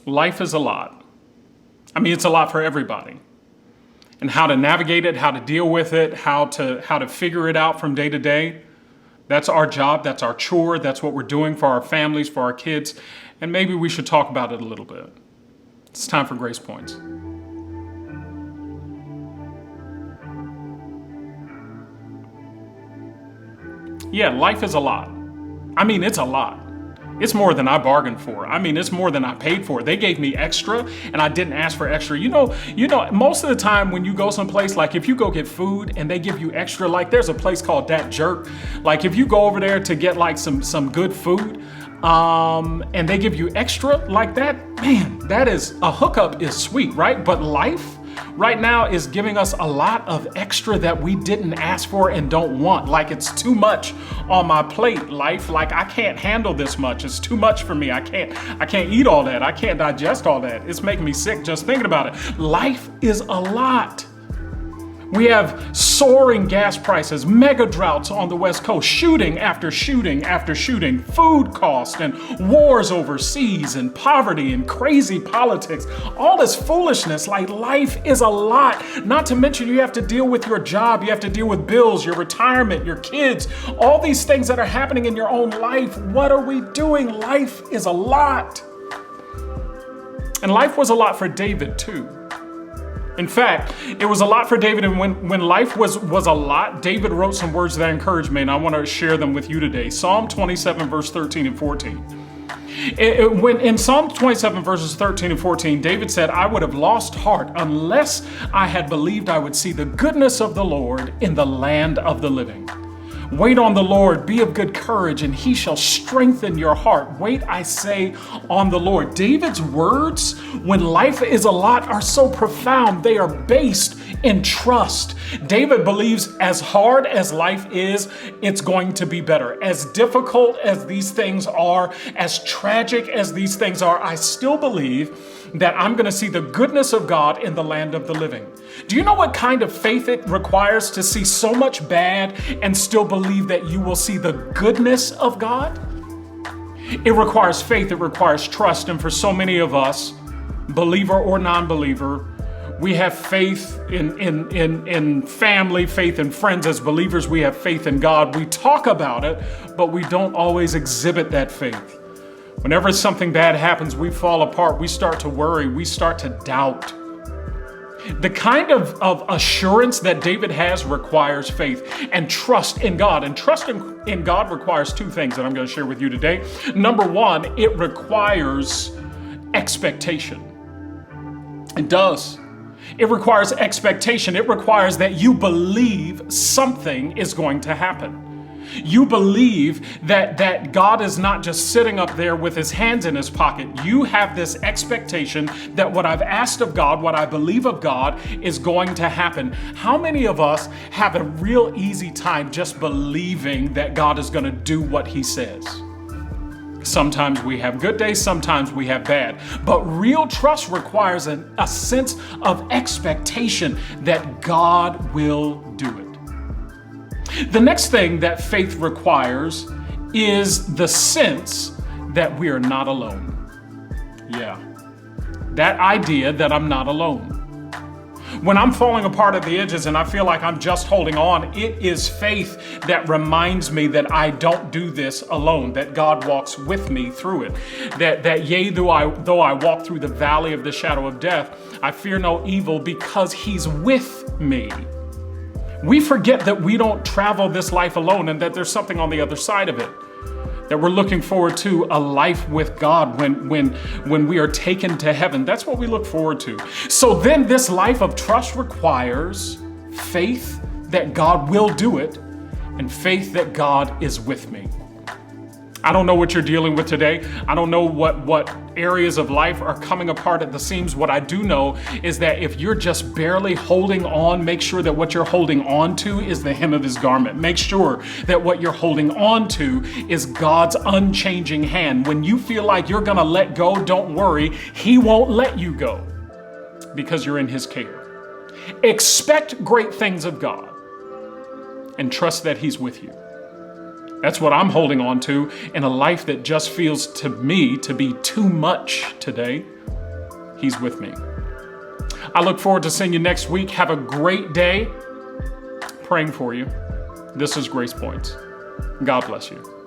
Life is a lot. I mean, it's a lot for everybody. And how to navigate it, how to deal with it, how to figure it out from day to day. That's our job, that's our chore, that's what we're doing for our families, for our kids. And maybe we should talk about it a little bit. It's time for Grace Points. Yeah, life is a lot. I mean, it's a lot. It's more than I bargained for. I mean, it's more than I paid for. They gave me extra and I didn't ask for extra. You know, most of the time when you go someplace, like if you go get food and they give you extra, like there's a place called Dat Jerk. Like if you go over there to get like some good food, and they give you extra like that, man, that is, a hookup is sweet, right? But life right now is giving us a lot of extra that we didn't ask for and don't want. Like it's too much on my plate, life. Like I can't handle this much. It's too much for me. I can't eat all that. I can't digest all that. It's making me sick just thinking about it. Life is a lot. We have soaring gas prices, mega droughts on the West Coast, shooting after shooting after shooting, food costs and wars overseas and poverty and crazy politics, all this foolishness. Like life is a lot. Not to mention you have to deal with your job, you have to deal with bills, your retirement, your kids, all these things that are happening in your own life. What are we doing? Life is a lot. And life was a lot for David too. In fact, it was a lot for David, and when life was a lot, David wrote some words that encouraged me, and I want to share them with you today. Psalm 27, verse 13 and 14. When in Psalm 27, verses 13 and 14, David said, "I would have lost heart unless I had believed I would see the goodness of the Lord in the land of the living. Wait on the Lord, be of good courage, and he shall strengthen your heart. Wait, I say, on the Lord." David's words, when life is a lot, are so profound. They are based in trust. David believes as hard as life is, it's going to be better. As difficult as these things are, as tragic as these things are, I still believe that I'm going to see the goodness of God in the land of the living. Do you know what kind of faith it requires to see so much bad and still believe that you will see the goodness of God? It requires faith, it requires trust, and for so many of us, believer or non-believer, we have faith in family, faith in friends. As believers, we have faith in God. We talk about it, but we don't always exhibit that faith. Whenever something bad happens, we fall apart, we start to worry, we start to doubt. The kind of assurance that David has requires faith and trust in God. And trust in God requires two things that I'm going to share with you today. Number one, it requires expectation. It does. It requires expectation. It requires that you believe something is going to happen. You believe that God is not just sitting up there with his hands in his pocket. You have this expectation that what I've asked of God, what I believe of God, is going to happen. How many of us have a real easy time just believing that God is going to do what he says? Sometimes we have good days, sometimes we have bad. But real trust requires a sense of expectation that God will do it. The next thing that faith requires is the sense that we are not alone. Yeah, that idea that I'm not alone. When I'm falling apart at the edges and I feel like I'm just holding on, it is faith that reminds me that I don't do this alone, that God walks with me through it. That yea, though I walk through the valley of the shadow of death, I fear no evil because he's with me. We forget that we don't travel this life alone and that there's something on the other side of it. That we're looking forward to a life with God when we are taken to heaven. That's what we look forward to. So then this life of trust requires faith that God will do it and faith that God is with me. I don't know what you're dealing with today. I don't know what areas of life are coming apart at the seams. What I do know is that if you're just barely holding on, make sure that what you're holding on to is the hem of his garment. Make sure that what you're holding on to is God's unchanging hand. When you feel like you're gonna let go, don't worry. He won't let you go because you're in his care. Expect great things of God and trust that he's with you. That's what I'm holding on to in a life that just feels to me to be too much today. He's with me. I look forward to seeing you next week. Have a great day. Praying for you. This is Grace Points. God bless you.